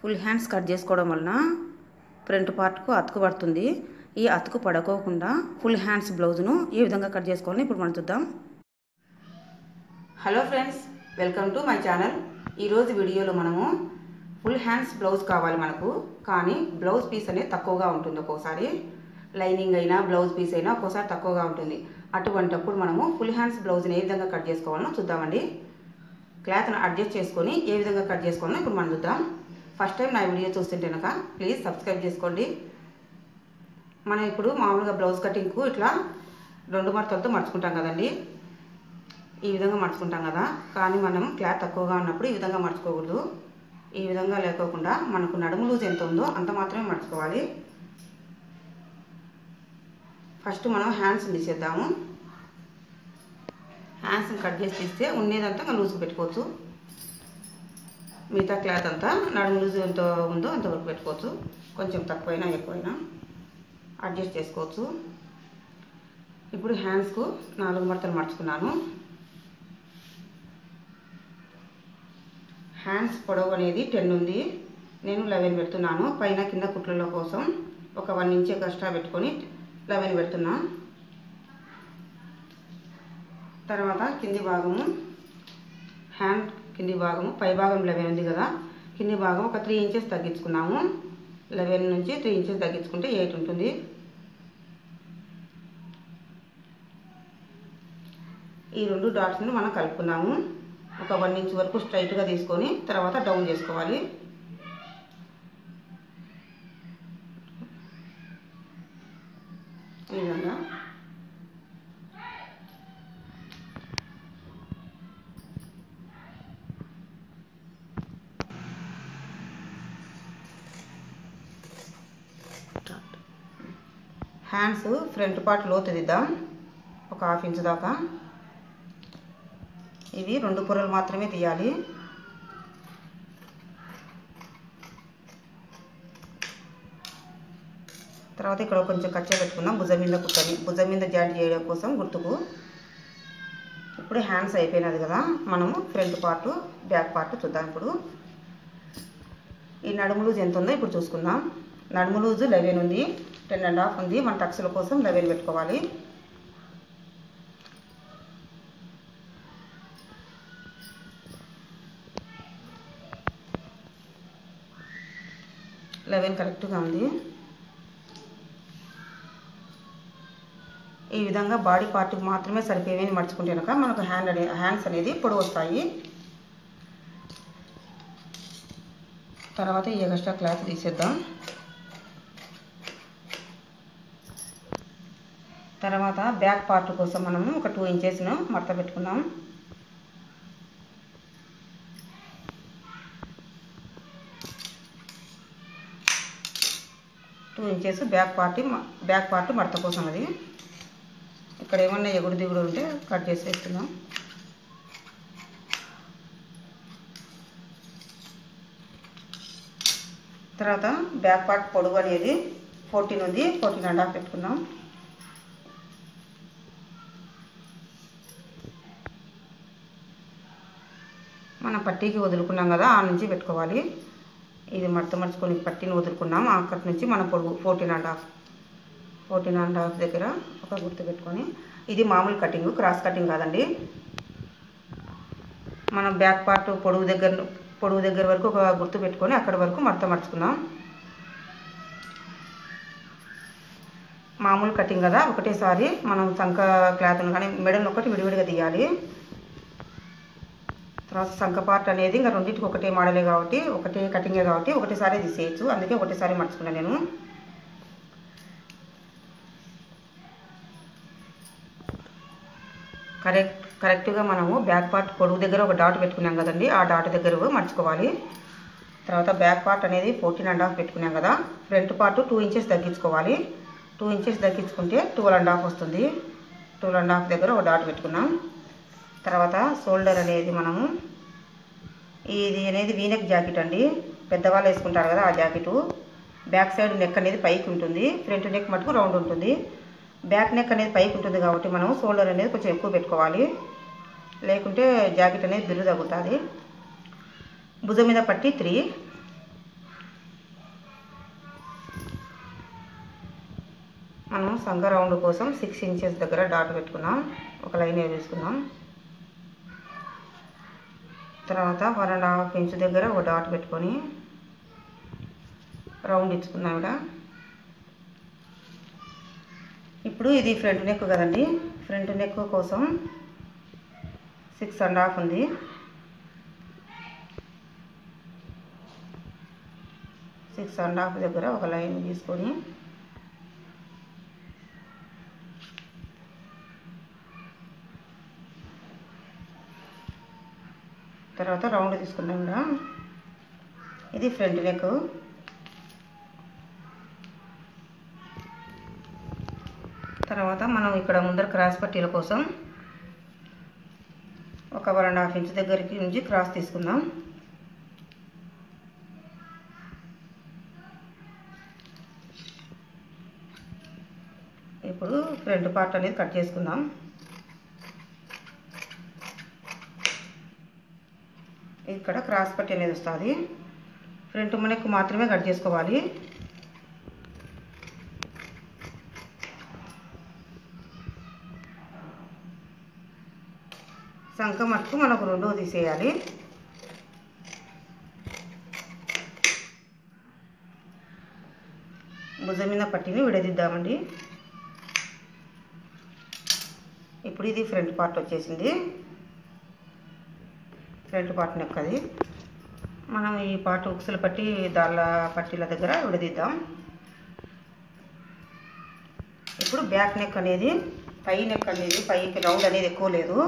Full hands cut చేసుకోవడం వలన front పార్ట్కు అతుకు పడుతుంది. ఈ అతుకు పడుకోకుండా ఫుల్ హ్యాండ్స్ బ్లౌజ్ను ఏ విధంగా కట్ చేసుకోవాలని ఇప్పుడు మనం చూద్దాం. Hello friends, welcome to my channel. ఈరోజు వీడియోలో మనము ఫుల్ హ్యాండ్స్ బ్లౌజ్ కావాలి మనకు, కానీ బ్లౌజ్ పీస్ అనేది తక్కువగా ఉంటుంది. ఒక్కోసారి లైనింగ్ అయినా బ్లౌజ్ పీస్ అయినా ఒక్కోసారి తక్కువగా ఉంటుంది. అటువంటప్పుడు మనము ఫుల్ హ్యాండ్స్ బ్లౌజ్ని ఏ విధంగా కట్ చేసుకోవాలో చూద్దామండి. క్లాత్ను అడ్జస్ట్ చేసుకొని ఏ విధంగా కట్ చేసుకోవాలో ఇప్పుడు మనం చూద్దాం. ఫస్ట్ టైం నా వీడియో చూస్తుంటే కనుక ప్లీజ్ సబ్స్క్రైబ్ చేసుకోండి. మనం ఇప్పుడు మామూలుగా బ్లౌజ్ కటింగ్కు ఇట్లా 2 మడతలతో మర్చుకుంటాం కదండి, ఈ విధంగా మర్చుకుంటాం కదా. కానీ మనం క్లాత్ తక్కువగా ఉన్నప్పుడు ఈ విధంగా మర్చుకోకూడదు. ఈ విధంగా లేకోకుండా మనకు నడుము లూజ్ ఎంత ఉందో అంత మాత్రమే మర్చుకోవాలి. ఫస్ట్ మనం హ్యాండ్స్ తీసేద్దాము. హ్యాండ్స్ని కట్ చేసి తీస్తే ఉండేదంతా లూజ్కి పెట్టుకోవచ్చు. మిగతా క్లాత్ అంతా నడుము లూజ్ ఎంత ఉందో అంతవరకు పెట్టుకోవచ్చు. కొంచెం తక్కువైనా ఎక్కువైనా అడ్జస్ట్ చేసుకోవచ్చు. ఇప్పుడు హ్యాండ్స్కు 4 మడతలు మర్చుకున్నాను. హ్యాండ్స్ పొడవు అనేది 10 ఉంది, నేను 11 పెడుతున్నాను. పైన కింద కుట్ల కోసం ఒక 1 ఇంచ్ ఎక్స్ట్రా పెట్టుకొని 11 పెడుతున్నా. తర్వాత కింది భాగము, హ్యాండ్ కింది భాగము, పై భాగం 11 ఉంది కదా, కింది భాగం ఒక 3 ఇంచెస్ తగ్గించుకున్నాము. 11 నుంచి 3 ఇంచెస్ తగ్గించుకుంటే 8 ఉంటుంది. ఈ 2 డాట్స్ని మనం కలుపుకున్నాము. ఒక 1 ఇంచ్ వరకు స్ట్రైట్గా తీసుకొని తర్వాత డౌన్ చేసుకోవాలి. ఈ విధంగా హ్యాండ్స్ ఫ్రంట్ పార్ట్ లోతు దిద్దాం, ఒక 1/2 ఇంచ్ దాకా. ఇవి 2 పొరలు మాత్రమే తీయాలి. తర్వాత ఇక్కడ కొంచెం కచ్చే పెట్టుకున్నాం భుజం మీద కుట్టని, భుజం మీద జాయింట్ చేయడం కోసం గుర్తుకు. ఇప్పుడు హ్యాండ్స్ అయిపోయినది కదా, మనము ఫ్రంట్ పార్ట్ బ్యాక్ పార్ట్ చూద్దాం. ఇప్పుడు ఈ నడుము లూజ్ ఎంత ఉందో ఇప్పుడు చూసుకుందాం. నడుము లూజు 11 ఉంది, 10.5 ఉంది. మన టక్స్ల కోసం 11 పెట్టుకోవాలి. కరెక్ట్గా ఉంది. ఈ విధంగా బాడీ పార్ట్కి మాత్రమే సరిపోయేవి మర్చుకుంటే కనుక మనకు హ్యాండ్స్ అనేది పొడవు వస్తాయి. తర్వాత ఈ ఎక్స్ట్రా క్లాత్ తీసేద్దాం. తర్వాత బ్యాక్ పార్ట్ కోసం మనము ఒక 2 ఇంచెస్ను మడత పెట్టుకున్నాం. బ్యాక్ పార్ట్ మడత కోసం. అది ఇక్కడ ఏమన్నా ఎగుడు దిగుడు ఉంటే కట్ చేసి వేస్తున్నాం. తర్వాత బ్యాక్ పార్ట్ పొడవు అనేది 14 ఉంది, 14.5 పెట్టుకున్నాం. మనం పట్టీకి వదులుకున్నాం కదా, ఆ నుంచి పెట్టుకోవాలి. ఇది మర్చుకొని పట్టీని వదులుకున్నాం. అక్కడి నుంచి మన పొడవు 14.5 దగ్గర ఒక గుర్తు పెట్టుకొని, ఇది మామూలు కటింగ్, క్రాస్ కటింగ్ కాదండి. మనం బ్యాక్ పార్ట్ పొడవు దగ్గర వరకు ఒక గుర్తు పెట్టుకొని అక్కడి వరకు మర్చుకున్నాం. మామూలు కటింగ్ కదా, ఒకటేసారి మనం సంక క్లాత్ను కానీ మెడల్ ఒకటి విడివిడిగా తీయాలి. తర్వాత సంక పార్ట్ అనేది ఇంకా రెండింటికి ఒకటే మోడలే కాబట్టి, ఒకటే కటింగే కాబట్టి ఒకటేసారి తీసేయచ్చు. అందుకే ఒకటేసారి మర్చుకున్నాను నేను. కరెక్ట్గా మనము బ్యాక్ పార్ట్ పొడవు దగ్గర ఒక డాట్ పెట్టుకున్నాం కదండి, ఆ డాట్ దగ్గర మర్చుకోవాలి. తర్వాత బ్యాక్ పార్ట్ అనేది 14.5 పెట్టుకున్నాం కదా, ఫ్రంట్ పార్ట్ 2 ఇంచెస్ తగ్గించుకోవాలి. 2 ఇంచెస్ తగ్గించుకుంటే 12.5 వస్తుంది. 12.5 దగ్గర ఒక డాట్ పెట్టుకున్నాం. తర్వాత షోల్డర్ అనేది మనము, ఇది అనేది వీనెక్ జాకెట్ అండి, పెద్దవాళ్ళు వేసుకుంటారు కదా ఆ జాకెటు. బ్యాక్ సైడ్ నెక్ అనేది పైకి ఉంటుంది, ఫ్రంట్ నెక్ మటుకు రౌండ్ ఉంటుంది. బ్యాక్ నెక్ అనేది పైకి ఉంటుంది కాబట్టి మనం షోల్డర్ అనేది కొంచెం ఎక్కువ పెట్టుకోవాలి, లేకుంటే జాకెట్ అనేది బిర్రు తగ్గుతుంది. భుజం మీద పట్టి 3, సంఖ రౌండ్ కోసం 6 ఇంచెస్ దగ్గర డాట్ పెట్టుకున్నాం. ఒక లైన్ వేసుకున్నాం. తర్వాత 1.5 ఇంచ్ దగ్గర ఒక డాట్ పెట్టుకొని రౌండ్ ఇచ్చుకున్నాం. ఇప్పుడు ఇది ఫ్రంట్ నెక్ కదండి. ఫ్రంట్ నెక్ కోసం 6.5 ఉంది. 6.5 దగ్గర ఒక లైన్ తీసుకొని తర్వాత రౌండ్ తీసుకున్నాం. ఇది ఫ్రంట్ నెక్. తర్వాత మనం ఇక్కడ ముందర క్రాస్ పట్టీల కోసం ఒక 1.5 ఇంచ్ దగ్గరికి నుంచి క్రాస్ తీసుకుందాం. ఇప్పుడు ఫ్రంట్ పార్ట్ అనేది కట్ చేసుకుందాం. ఇక్కడ క్రాస్ పట్టీ అనేది వస్తుంది. ఫ్రంట్ నెక్ మాత్రమే కట్ చేసుకోవాలి. సంఖ మట్టుకు మనకు 2 తీసేయాలి. భుజం మీద పట్టీని విడదీద్దామండి. ఇప్పుడు ఇది ఫ్రంట్ పార్ట్ వచ్చేసింది. ఫ్రంట్ పార్ట్ నెక్ అది. మనం ఈ పార్ట్ ఉక్సుల పట్టి దాళ్ళ పట్టీల దగ్గర విడదీద్దాం. ఇప్పుడు బ్యాక్ నెక్ అనేది పై నెక్ అనేది పైకి రౌండ్ అనేది ఎక్కువ లేదు.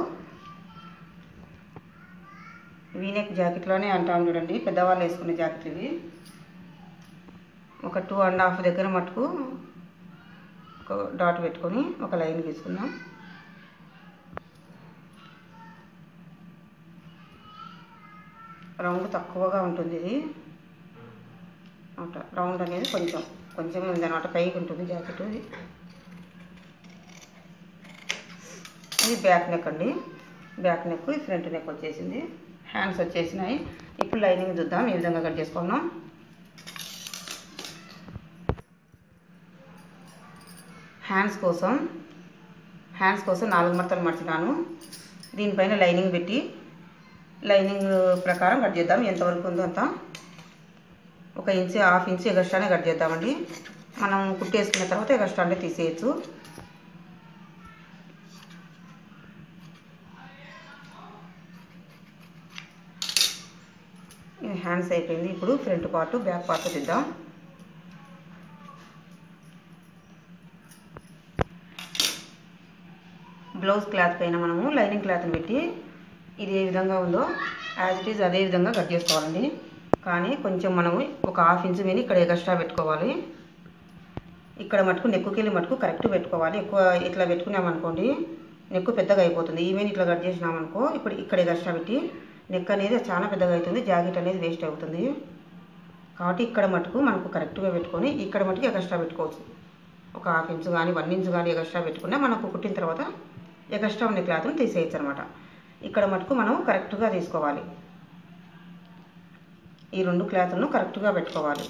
వీ నెక్ జాకెట్లోనే అంటాం చూడండి, పెద్దవాళ్ళు వేసుకునే జాకెట్లు ఇవి. ఒక 2.5 దగ్గర మటుకు ఒక డాట్ పెట్టుకొని ఒక లైన్ గీసుకుందాం. రౌండ్ తక్కువగా ఉంటుంది ఇది. రౌండ్ అనేది కొంచెం ఉందన్నమాట, పైకి ఉంటుంది జాకెట్. ఇది బ్యాక్ నెక్ అండి. బ్యాక్ నెక్, ఫ్రంట్ నెక్ వచ్చేసింది. హ్యాండ్స్ వచ్చేసినాయి. ఇప్పుడు లైనింగ్ చూద్దాం ఏ విధంగా కట్ చేసుకున్నాం. హ్యాండ్స్ కోసం 4 మడతలు మర్చినాను. దీనిపైన లైనింగ్ పెట్టి లైనింగ్ ప్రకారం కట్ చేద్దాం. ఎంతవరకు ఉందో అంత 1 ఇంచ్ 1/2 ఇంచ్ ఎగస్ట్రానే కట్ చేద్దామండి. మనం కుట్టేసుకున్న తర్వాత ఎగస్ట్రానే తీసేయచ్చు. హ్యాండ్స్ అయిపోయింది. ఇప్పుడు ఫ్రంట్ పార్ట్ బ్యాక్ పార్ట్ తీద్దాం. బ్లౌజ్ క్లాత్ పైన మనము లైనింగ్ క్లాత్ని పెట్టి ఇది ఏ విధంగా ఉందో యాజ్ ఇట్ ఈజ్ అదే విధంగా కట్ చేసుకోవాలండి. కానీ కొంచెం మనము ఒక 1/2 ఇంచ్ మీద ఇక్కడ ఎక్స్ట్రా పెట్టుకోవాలి. ఇక్కడ మటుకు నెక్కుకెళ్ళి మటుకు కరెక్ట్ పెట్టుకోవాలి. ఎక్కువ ఇట్లా పెట్టుకున్నామనుకోండి నెక్కు పెద్దగా అయిపోతుంది. ఈమెన్ ఇట్లా కట్ చేసినామనుకో ఇప్పుడు ఇక్కడ ఎక్స్ట్రా పెట్టి నెక్ అనేది చాలా పెద్దగా అవుతుంది, జాకెట్ అనేది వేస్ట్ అవుతుంది. కాబట్టి ఇక్కడ మటుకు మనకు కరెక్ట్గా పెట్టుకొని ఇక్కడ మటుకు ఎక్స్ట్రా పెట్టుకోవచ్చు. ఒక 1/2 ఇంచ్ కానీ 1 ఇంచ్ కానీ ఎక్స్ట్రా పెట్టుకున్నా మనకు కుట్టిన తర్వాత ఎక్స్ట్రా ఉన్న క్లాత్ని తీసేయచ్చు అనమాట. ఇక్కడ మటుకు మనం కరెక్ట్గా తీసుకోవాలి. ఈ 2 క్లాత్లను కరెక్ట్గా పెట్టుకోవాలి.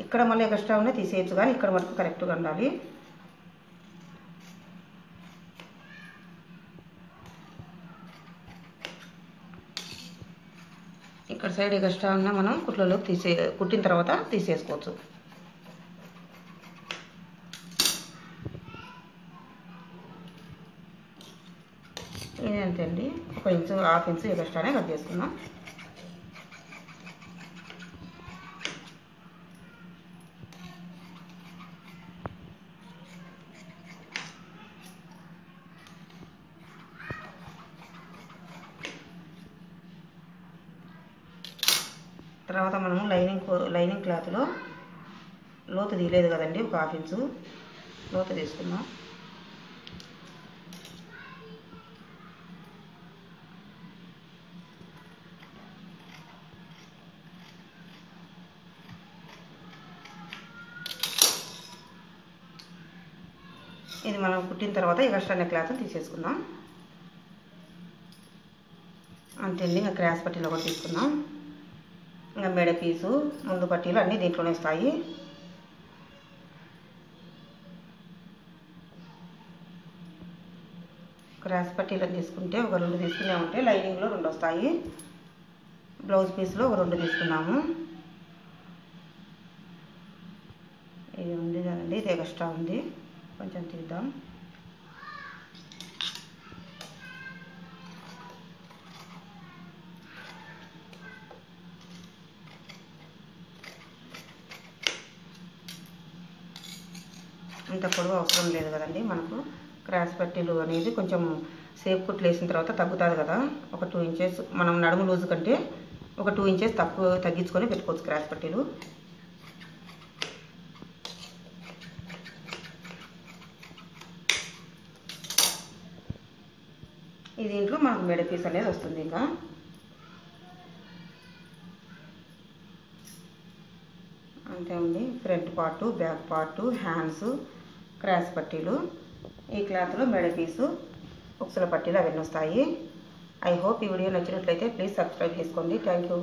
ఇక్కడ మళ్ళీ ఎక్స్ట్రా ఉన్న తీసేయచ్చు కానీ ఇక్కడ మటుకు కరెక్ట్గా ఉండాలి. ఇక్కడ సైడ్ ఎక్స్ట్రా ఉన్న మనం కుట్లలోకి కుట్టిన తర్వాత తీసేసుకోవచ్చు. ఇదంతే అండి. 1 ఇంచ్ 1/2 ఇంచ్ ఎక్స్ట్రానే కట్ చేసుకున్నాం. తర్వాత మనము లైనింగ్ క్లాత్లో లోతు తీయలేదు కదండి, ఒక 1/2 ఇంచు లోతు తీసుకున్నాం. ఇది మనం కుట్టిన తర్వాత ఎక్స్ట్రా క్లాత్ తీసేసుకుందాం. అంతే అండి. ఇంకా క్రాస్ పట్టీలో కూడా తీసుకుందాం. ఇంకా మెడ పీసు ముందు పట్టీలు అన్నీ దీంట్లోనే వస్తాయి. క్రాస్ పట్టీలను తీసుకుంటే ఒక 2 తీసుకునే ఉంటే లైనింగ్లో 2 వస్తాయి. బ్లౌజ్ పీస్లో ఒక 2 తీసుకున్నాము. ఇది ఉంది కదండి, ఇది ఎక్స్ట్రా ఉంది, కొంచెం తీద్దాం. ఇంత పొడవు అవసరం లేదు కదండి మనకు. క్రాస్ పట్టీలు అనేది కొంచెం సేప్ కుట్లు వేసిన తర్వాత తగ్గుతుంది కదా, ఒక 2 ఇంచెస్ మనం నడుము లూజు కంటే ఒక 2 ఇంచెస్ తగ్గించుకొని పెట్టుకోవచ్చు క్రాస్ పట్టీలు. ఈ దీంట్లో మనకు మెడ పీస్ అనేది వస్తుంది. ఇంకా అంతే ఉంది. Front part, back part, hands, cross పట్టీలు, ఈ క్లాత్లో మెడ పీసు, ఉక్సుల పట్టీలు అవన్నీ వస్తాయి. ఐ హోప్ ఈ వీడియో నచ్చినట్లయితే ప్లీజ్ సబ్స్క్రైబ్ చేసుకోండి. Thank you.